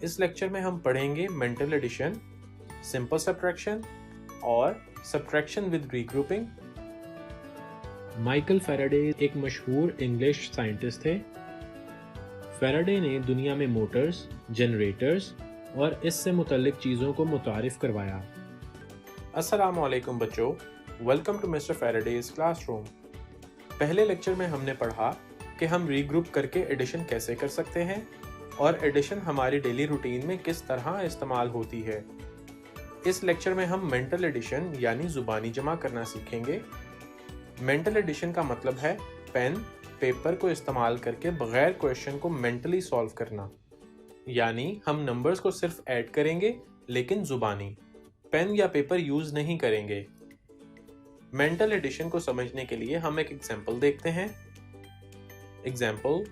इस लेक्चर में हम पढ़ेंगे मेंटल एडिशन, सिंपल सब्ट्रैक्शन और subtraction with regrouping. Michael Faraday एक मशहूर इंग्लिश साइंटिस्ट थे। फैराडे ने दुनिया में मोटर्स, जनरेटर्स और इससे मुतल्लिक चीज़ों को मुतारिफ करवाया। अस्सलाम वालेकुम बच्चों, welcome to mister Faraday's classroom. पहले लेक्चर में हमने पढ़ा कि हम रीग्रुप करके एडिशन कैसे कर सकते हैं और एडिशन हमारी डेली रूटीन में किस तरह इस्तेमाल होती है। इस लेक्चर में हम मेंटल एडिशन यानी ज़ुबानी जमा करना सीखेंगे। मेंटल एडिशन का मतलब है पेन, पेपर को इस्तेमाल करके बगैर क्वेश्चन को मेंटली सॉल्व करना, यानी हम नंबर्स को सिर्फ ऐड करेंगे लेकिन ज़ुबानी, पेन या पेपर यूज़ नहीं करेंगे। मेंटल एडिशन को समझने के लिए हम एक एग्जाम्पल देखते हैं। एग्जाम्पल,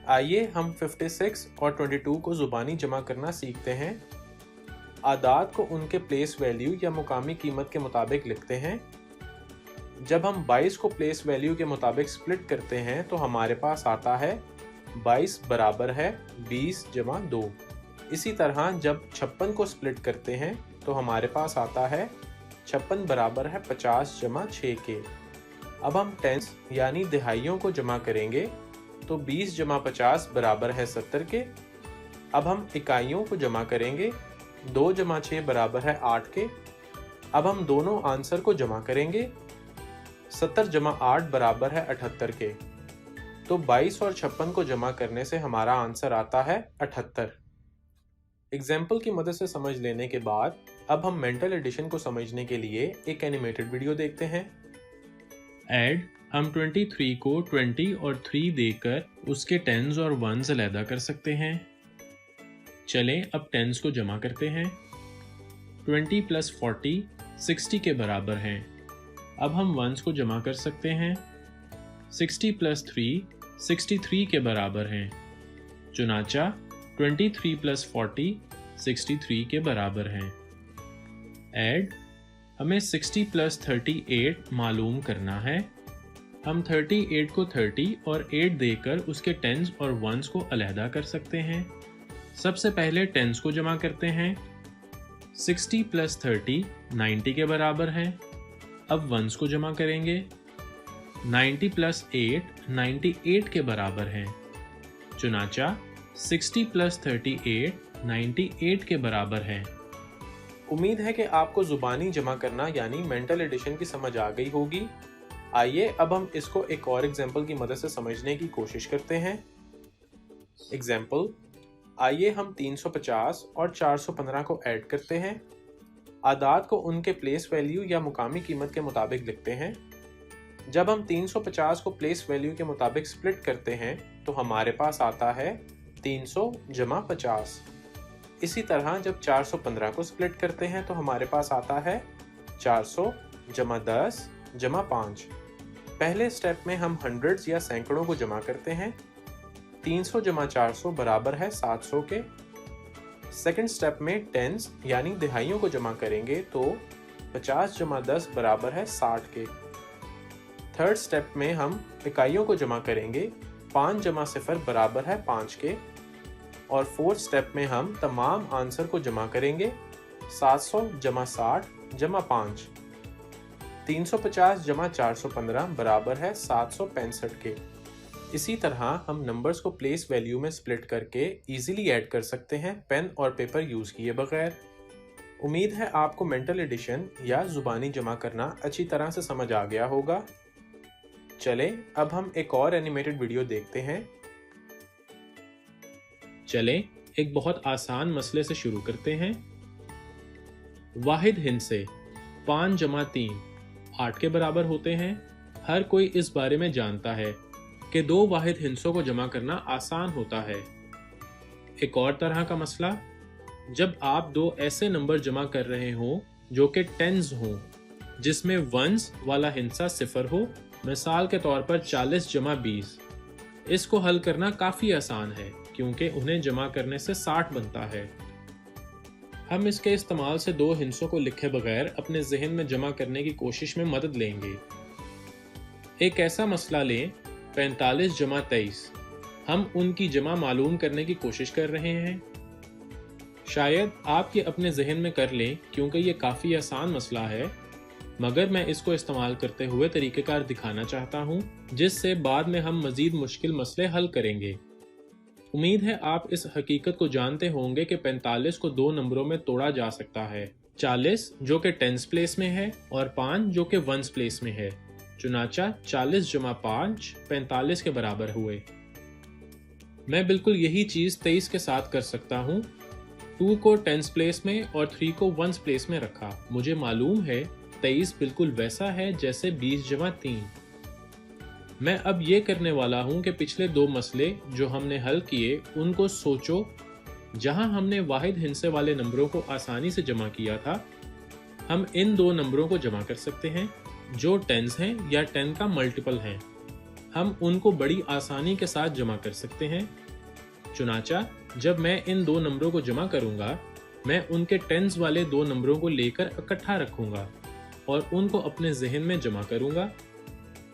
आइए हम 56 और 22 को ज़ुबानी जमा करना सीखते हैं। आदाद को उनके प्लेस वैल्यू या मुकामी कीमत के मुताबिक लिखते हैं। जब हम 22 को प्लेस वैल्यू के मुताबिक स्प्लिट करते हैं तो हमारे पास आता है 22 बराबर है 20 जमा 2। इसी तरह जब 56 को स्प्लिट करते हैं तो हमारे पास आता है 56 बराबर है 50 जमा 6 के। अब हम टेंस यानी दिहाइयों को जमा करेंगे तो 20 जमा 50 बराबर है 70 के। अब हम इकाइयों को जमा करेंगे, 2 जमा 6 बराबर है 8 के। अब हम दोनों आंसर को जमा करेंगे, 70 जमा 8 बराबर है 78 के। तो 22 और 56 को जमा करने से हमारा आंसर आता है 78। एग्जाम्पल की मदद से समझ लेने के बाद अब हम मेंटल एडिशन को समझने के लिए एक एनिमेटेड वीडियो देखते हैं। ऐड, हम 23 को 20 और 3 देकर उसके टेंस और वंस अलहदा कर सकते हैं। चलें अब टेंस को जमा करते हैं। 20 प्लस 40 60 के बराबर हैं। अब हम वंस को जमा कर सकते हैं। 60 प्लस 3 63 के बराबर हैं। चुनाचा 23 प्लस 40 63 के बराबर हैं। ऐड, हमें 60 प्लस 38 मालूम करना है। हम 38 को 30 और 8 देकर उसके टेंस और वंस को अलहदा कर सकते हैं। सबसे पहले टेंस को जमा करते हैं। 60 प्लस 30 90 के बराबर है। अब वंस को जमा करेंगे। 90 प्लस 8 98 के बराबर है। चुनाचा 60 प्लस 38 98 के बराबर है। उम्मीद है कि आपको ज़ुबानी जमा करना यानी मेंटल एडिशन की समझ आ गई होगी। आइए अब हम इसको एक और एग्जाम्पल की मदद से समझने की कोशिश करते हैं। एग्जाम्पल, आइए हम 350 और 415 को ऐड करते हैं। आदाद को उनके प्लेस वैल्यू या मुकामी कीमत के मुताबिक लिखते हैं। जब हम 350 को प्लेस वैल्यू के मुताबिक स्प्लिट करते हैं तो हमारे पास आता है 300 जमा 50। इसी तरह जब 415 को स्प्लिट करते हैं तो हमारे पास आता है 400 जमा 10 जमा 5। पहले स्टेप में हम हंड्रेड्स या सैकड़ों को जमा करते हैं। 300 जमा 400 बराबर है 700 के। सेकंड स्टेप में टेंस यानी दिहाइयों को जमा करेंगे तो 50 जमा 10 बराबर है 60 के। थर्ड स्टेप में हम इकाइयों को जमा करेंगे, 5 जमा 0 बराबर है 5 के। और फोर्थ स्टेप में हम तमाम आंसर को जमा करेंगे, 700 जमा 60 जमा 5। 350 जमा 415 बराबर है 765 के। इसी तरह हम नंबर्स को प्लेस वैल्यू में स्प्लिट करके इजीली ऐड कर सकते हैं पेन और पेपर यूज़ किए बगैर। उम्मीद है आपको मेंटल एडिशन या ज़ुबानी जमा करना अच्छी तरह से समझ आ गया होगा। चलें अब हम एक और एनिमेटेड वीडियो देखते हैं। चलें एक बहुत आसान मसले से शुरू करते हैं। वाहिद हिंसे 5 जमा 3 8 के बराबर होते हैं। हर कोई इस बारे में जानता है कि 2 वाहिद हिंसों को जमा करना आसान होता है। एक और तरह का मसला, जब आप 2 ऐसे नंबर जमा कर रहे हों जो कि टेंस हों, जिसमें वंस वाला हिंसा 0 हो, मिसाल के तौर पर 40 जमा 20। इसको हल करना काफ़ी आसान है क्योंकि उन्हें जमा करने से 60 बनता है। हम इसके इस्तेमाल से 2 हिंसों को लिखे बगैर अपने जहन में जमा करने की कोशिश में मदद लेंगे। एक ऐसा मसला लें, 45 जमा 23। हम उनकी जमा मालूम करने की कोशिश कर रहे हैं। शायद आप ये अपने जहन में कर लें क्योंकि ये काफ़ी आसान मसला है, मगर मैं इसको इस्तेमाल करते हुए तरीक़ेकार दिखाना चाहता हूँ जिससे बाद में हम मज़ीद मुश्किल मसले हल करेंगे। उम्मीद है आप इस हकीकत को जानते होंगे कि 45 को दो नंबरों में तोड़ा जा सकता है, 40 जो कि टेंस प्लेस में है और 5 जो कि वंस प्लेस में है। चुनाचा 40 जमा 5 45 के बराबर हुए। मैं बिल्कुल यही चीज़ 23 के साथ कर सकता हूँ। 2 को टेंस प्लेस में और 3 को वंस प्लेस में रखा। मुझे मालूम है 23 बिल्कुल वैसा है जैसे 20 जमा 3। मैं अब ये करने वाला हूँ कि पिछले दो मसले जो हमने हल किए उनको सोचो। जहाँ हमने वाहिद हिस्से वाले नंबरों को आसानी से जमा किया था, हम इन दो नंबरों को जमा कर सकते हैं जो टेंस हैं या 10 का मल्टीपल हैं। हम उनको बड़ी आसानी के साथ जमा कर सकते हैं। चुनाचा जब मैं इन दो नंबरों को जमा करूंगा, मैं उनके टेंस वाले दो नंबरों को लेकर इकट्ठा रखूंगा और उनको अपने जहन में जमा करूंगा।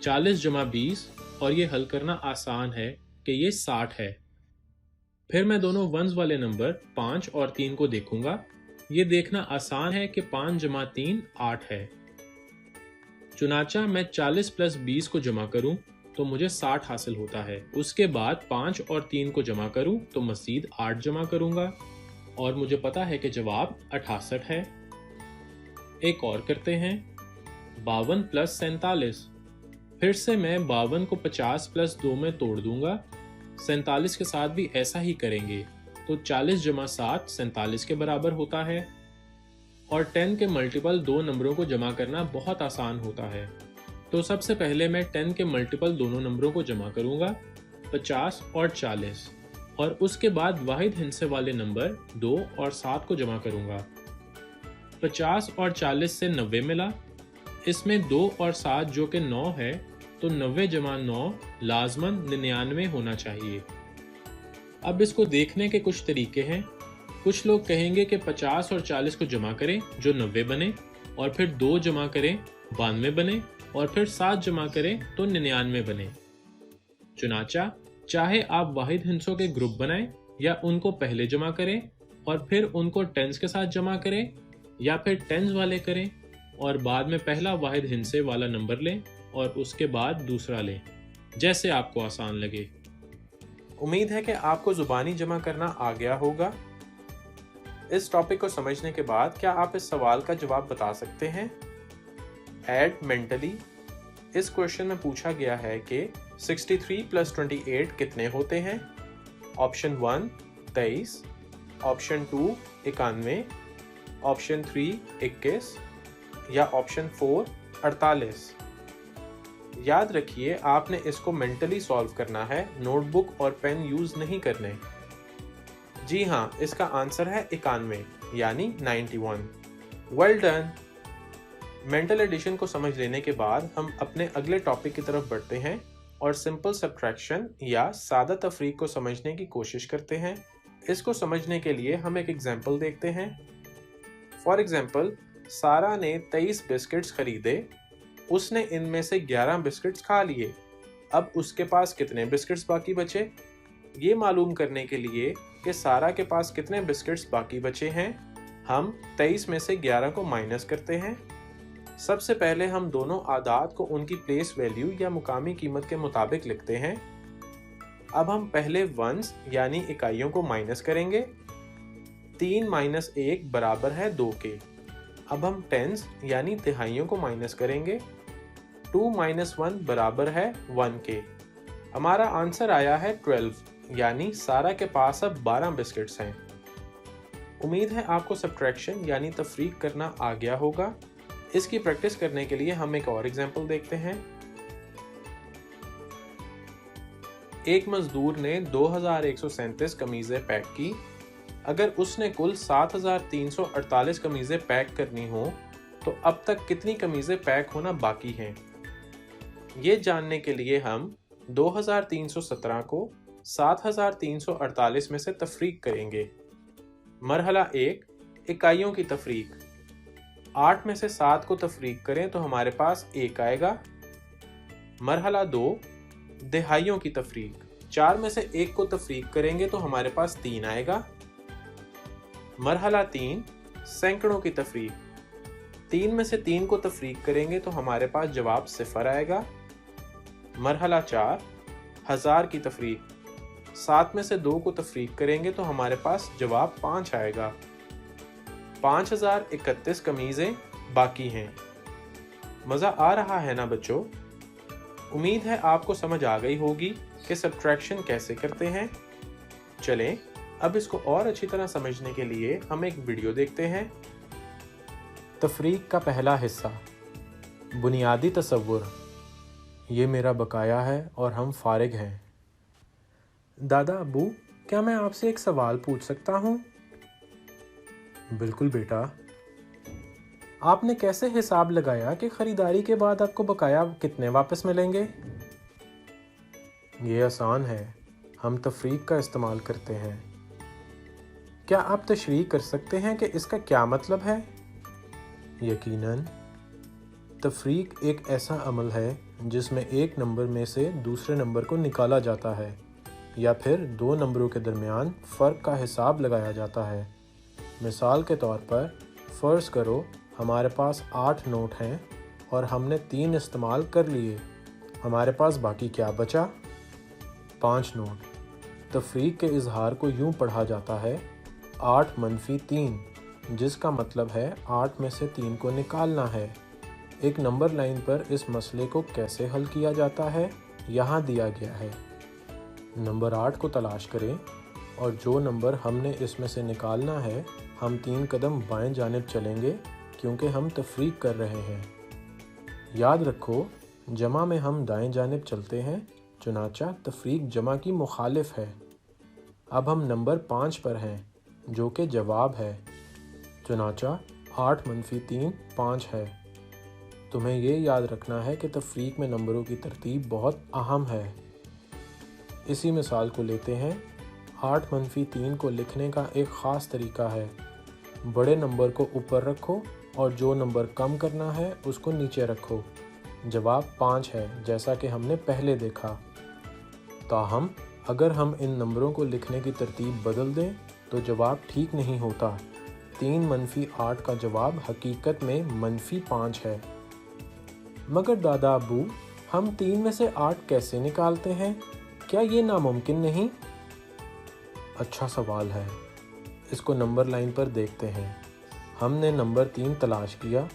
40 जमा 20 और ये हल करना आसान है कि ये 60 है। फिर मैं दोनों वंस वाले नंबर 5 और 3 को देखूंगा। ये देखना आसान है कि 5 जमा 3 8 है। चुनाचा मैं 40 प्लस 20 को जमा करूं तो मुझे 60 हासिल होता है। उसके बाद 5 और 3 को जमा करूं तो मज़ीद 8 जमा करूंगा और मुझे पता है कि जवाब 68 है। एक और करते हैं, 52 प्लस 47। फिर से मैं 52 को 50 प्लस 2 में तोड़ दूंगा। 47 के साथ भी ऐसा ही करेंगे तो 40 जमा 7 47 के बराबर होता है। और 10 के मल्टीपल दो नंबरों को जमा करना बहुत आसान होता है। तो सबसे पहले मैं 10 के मल्टीपल दोनों नंबरों को जमा करूंगा, 50 और 40, और उसके बाद वाहिद हिस्से वाले नंबर 2 और 7 को जमा करूंगा। 50 और 40 से 90 मिला। इसमें 2 और 7 जो कि 9 है, तो 90 जमा 9 लाजमन 99 होना चाहिए। अब इसको देखने के कुछ तरीके हैं। कुछ लोग कहेंगे कि 50 और 40 को जमा करें जो 90 बने, और फिर 2 जमा करें 92 बने, और फिर 7 जमा करें तो 99 बने। चुनाचा चाहे आप वाहिद हिस्सों के ग्रुप बनाएं या उनको पहले जमा करें और फिर उनको टेंस के साथ जमा करें, या फिर टेंस वाले करें और बाद में पहला वाहिद हिस्से वाला नंबर लें और उसके बाद दूसरा लें, जैसे आपको आसान लगे। उम्मीद है कि आपको ज़ुबानी जमा करना आ गया होगा। इस टॉपिक को समझने के बाद क्या आप इस सवाल का जवाब बता सकते हैं? Add mentally. इस क्वेश्चन में पूछा गया है कि 63 प्लस 28 कितने होते हैं? ऑप्शन 1 23, ऑप्शन 2 91, ऑप्शन 3 21 या ऑप्शन 4 48। याद रखिए आपने इसको मेंटली सॉल्व करना है, नोटबुक और पेन यूज नहीं करने। जी हाँ, इसका आंसर है 91 यानी 91। Well done. मेंटल एडिशन को समझ लेने के बाद हम अपने अगले टॉपिक की तरफ बढ़ते हैं और सिंपल सब्ट्रैक्शन या सादा तफरीक को समझने की कोशिश करते हैं। इसको समझने के लिए हम एक एग्जाम्पल देखते हैं। फॉर एग्जाम्पल, सारा ने 23 बिस्किट्स खरीदे। उसने इनमें से 11 बिस्किट्स खा लिए। अब उसके पास कितने बिस्किट्स बाकी बचे? ये मालूम करने के लिए कि सारा के पास कितने बिस्किट्स बाकी बचे हैं, हम 23 में से 11 को माइनस करते हैं। सबसे पहले हम दोनों आदाद को उनकी प्लेस वैल्यू या मुकामी कीमत के मुताबिक लिखते हैं। अब हम पहले वंस यानी इकाइयों को माइनस करेंगे। 3 माइनस 1 बराबर है 2 के। अब हम टेंस यानी तिहाइयों को माइनस करेंगे। 2 माइनस 1 बराबर है 1 के। हमारा आंसर आया है 12, यानी सारा के पास अब 12 बिस्किट्स हैं। उम्मीद है आपको सब्ट्रैक्शन यानी तफरीक करना आ गया होगा। इसकी प्रैक्टिस करने के लिए हम एक और एग्जांपल देखते हैं। एक मजदूर ने 2137 कमीजें पैक की। अगर उसने कुल 7348 कमीजें पैक करनी हो तो अब तक कितनी कमीजें पैक होना बाकी हैं? ये जानने के लिए हम 2317 को 7348 में से तफरीक करेंगे। मरहला 1, इकाइयों की तफरीक। 8 में से 7 को तफरीक करें तो हमारे पास 1 आएगा। मरहला 2, दिहाइयों की तफरीक। 4 में से 1 को तफरीक करेंगे तो हमारे पास 3 आएगा। मरहला 3, सैकड़ों की तफरीक। 3 में से 3 को तफरीक करेंगे तो हमारे पास जवाब 0 आएगा। मरहला 4, 1000 की तफरीक। 7 में से 2 को तफरीक करेंगे तो हमारे पास जवाब 5 आएगा। 5031 कमीज़ें बाकी हैं। मज़ा आ रहा है ना बच्चों? उम्मीद है आपको समझ आ गई होगी कि सब्ट्रैक्शन कैसे करते हैं। चलें अब इसको और अच्छी तरह समझने के लिए हम एक वीडियो देखते हैं। तफरीक का पहला हिस्सा, बुनियादी तसव्वुर। ये मेरा बकाया है और हम फारिग हैं। दादा अब्बू, क्या मैं आपसे एक सवाल पूछ सकता हूँ? बिल्कुल बेटा। आपने कैसे हिसाब लगाया कि ख़रीदारी के बाद आपको बकाया कितने वापस मिलेंगे? ये आसान है, हम तफरीक का इस्तेमाल करते हैं। क्या आप तशरीह कर सकते हैं कि इसका क्या मतलब है? यकीनन। तफरीक एक ऐसा अमल है जिसमें एक नंबर में से दूसरे नंबर को निकाला जाता है या फिर 2 नंबरों के दरमियान फ़र्क का हिसाब लगाया जाता है। मिसाल के तौर पर फ़र्ज़ करो हमारे पास 8 नोट हैं और हमने 3 इस्तेमाल कर लिए, हमारे पास बाकी क्या बचा? 5 नोट। तफरीक के इजहार को यूँ पढ़ा जाता है 8 - 3, जिसका मतलब है 8 में से 3 को निकालना है। एक नंबर लाइन पर इस मसले को कैसे हल किया जाता है यहाँ दिया गया है। नंबर 8 को तलाश करें और जो नंबर हमने इसमें से निकालना है हम 3 कदम बाएं जानिब चलेंगे क्योंकि हम तफरीक कर रहे हैं। याद रखो जमा में हम दाएं जानिब चलते हैं, चुनाचा तफरीक जमा की मुखालिफ है। अब हम नंबर 5 पर हैं जो कि जवाब है, चुनाचा 8 - 3 5 है। तुम्हें ये याद रखना है कि तफरीक में नंबरों की तरतीब बहुत अहम है। इसी मिसाल को लेते हैं। 8 - 3 को लिखने का एक ख़ास तरीका है। बड़े नंबर को ऊपर रखो और जो नंबर कम करना है उसको नीचे रखो। जवाब 5 है, जैसा कि हमने पहले देखा। ताहम अगर हम इन नंबरों को लिखने की तरतीब बदल दें तो जवाब ठीक नहीं होता। 3 - 8 का जवाब हकीकत में -5 है। मगर दादा अब्बू, हम 3 में से 8 कैसे निकालते हैं? क्या ये नामुमकिन नहीं? अच्छा सवाल है, इसको नंबर लाइन पर देखते हैं। हमने नंबर 3 तलाश किया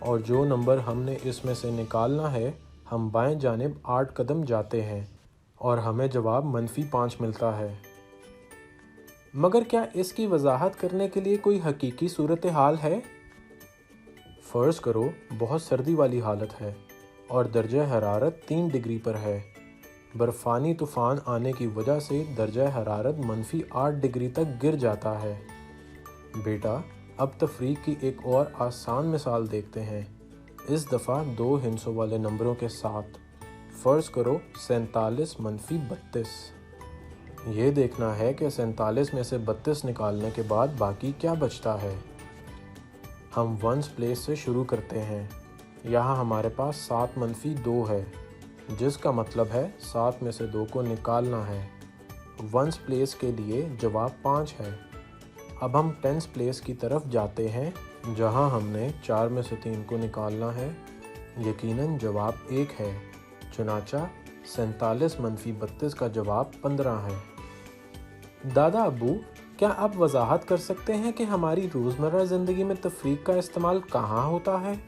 और जो नंबर हमने इसमें से निकालना है हम बाएं जानिब 8 कदम जाते हैं और हमें जवाब -5 मिलता है। मगर क्या इसकी वजाहत करने के लिए कोई हकीकी सूरत हाल है? फ़र्ज़ करो बहुत सर्दी वाली हालत है और दर्जा हरारत 3 डिग्री पर है। बर्फ़ानी तूफ़ान आने की वजह से दर्जा हरारत -8 डिग्री तक गिर जाता है। बेटा अब तफरीक की एक और आसान मिसाल देखते हैं, इस दफ़ा 2 हिंसों वाले नंबरों के साथ। फ़र्ज़ करो 47 - 32। ये देखना है कि 47 में से 32 निकालने के बाद बाकी क्या बचता है। हम वंस प्लेस से शुरू करते हैं। यहाँ हमारे पास 7 - 2 है, जिसका मतलब है 7 में से 2 को निकालना है। वंस प्लेस के लिए जवाब 5 है। अब हम टेंस प्लेस की तरफ जाते हैं जहाँ हमने 4 में से 3 को निकालना है। यकीनन जवाब 1 है, चुनाचा 47 - 32 का जवाब 15 है। दादा अब्बू, क्या आप वजाहत कर सकते हैं कि हमारी रोज़मर्रा ज़िंदगी में तफरीक का इस्तेमाल कहाँ होता है?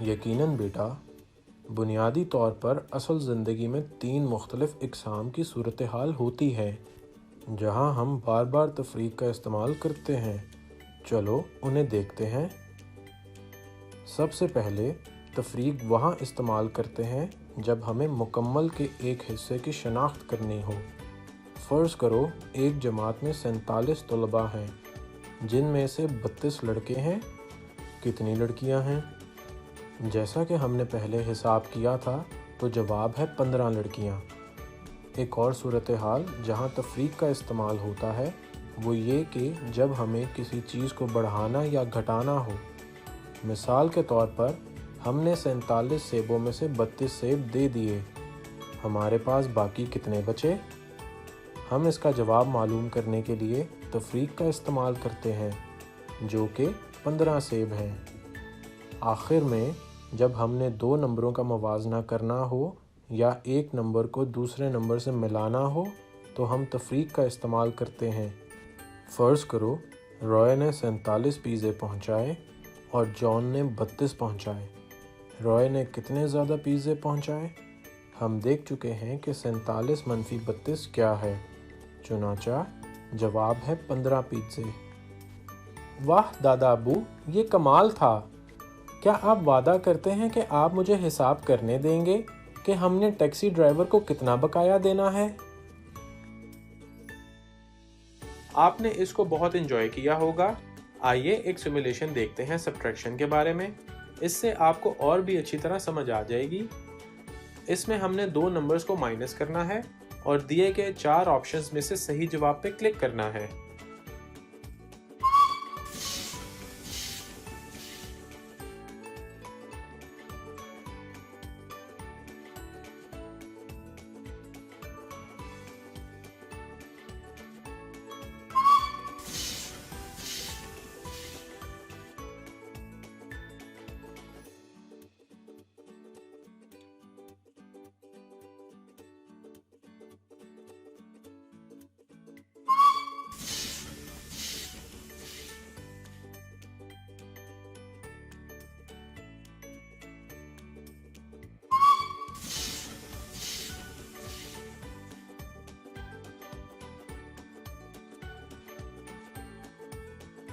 यकीनन बेटा, बुनियादी तौर पर असल ज़िंदगी में 3 मुख्तलिफ़ इक़साम की सूरत हाल होती है जहाँ हम बार बार तफरीक का इस्तेमाल करते हैं। चलो उन्हें देखते हैं। सबसे पहले तफरीक वहाँ इस्तेमाल करते हैं जब हमें मुकम्मल के एक हिस्से की शनाख्त करनी हो। फ़र्ज़ करो एक जमात में 47 तलबा हैं जिनमें से 32 लड़के हैं। कितनी लड़कियां हैं? जैसा कि हमने पहले हिसाब किया था तो जवाब है 15 लड़कियां। एक और सूरत हाल जहां तफरीक का इस्तेमाल होता है वो ये कि जब हमें किसी चीज़ को बढ़ाना या घटाना हो। मिसाल के तौर पर हमने 47 सेबों में से 32 सेब दे दिए, हमारे पास बाकी कितने बचे? ہم اس کا جواب معلوم کرنے کے لیے تفریق کا استعمال کرتے ہیں جو کہ 15 سیب ہیں۔ آخر میں جب ہم نے دو نمبروں کا موازنہ کرنا ہو یا ایک نمبر کو دوسرے نمبر سے ملانا ہو تو ہم تفریق کا استعمال کرتے ہیں۔ فرض کرو روئے نے 47 پیزے پہنچائے اور جان نے 32 پہنچائے۔ روئے نے کتنے زیادہ پیزے پہنچائے؟ ہم دیکھ چکے ہیں کہ 47 منفی 32 کیا ہے، چنانچہ جواب ہے 15 پیزے۔ واہ دادا ابو، یہ کمال تھا! کیا آپ وعدہ کرتے ہیں کہ آپ مجھے حساب کرنے دیں گے کہ ہم نے ٹیکسی ڈرائیور کو کتنا بقایا دینا ہے؟ آپ نے اس کو بہت انجوائے کیا ہوگا۔ آئیے ایک سیمولیشن دیکھتے ہیں سبٹریکشن کے بارے میں، اس سے آپ کو اور بھی اچھی طرح سمجھ آ جائے گی۔ اس میں ہم نے دو نمبرز کو مائنس کرنا ہے اور دیے گئے 4 آپشنز میں سے صحیح جواب پہ کلک کرنا ہے۔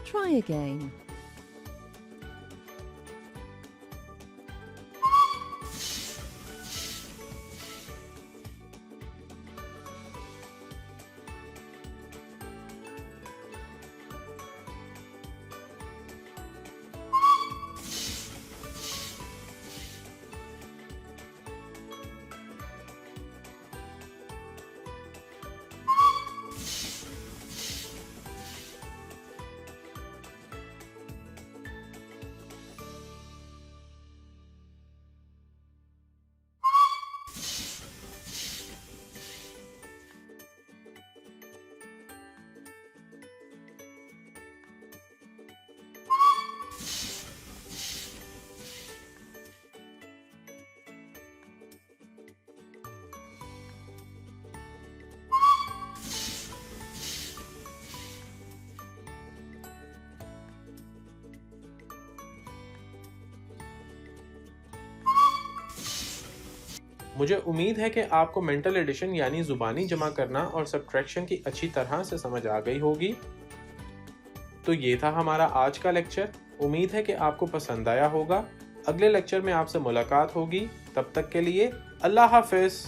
Try again. مجھے امید ہے کہ آپ کو مینٹل ایڈیشن یعنی زبانی جمع کرنا اور سبٹریکشن کی اچھی طرح سے سمجھ آ گئی ہوگی۔ تو یہ تھا ہمارا آج کا لیکچر۔ امید ہے کہ آپ کو پسند آیا ہوگا۔ اگلے لیکچر میں آپ سے ملاقات ہوگی۔ تب تک کے لیے اللہ حافظ۔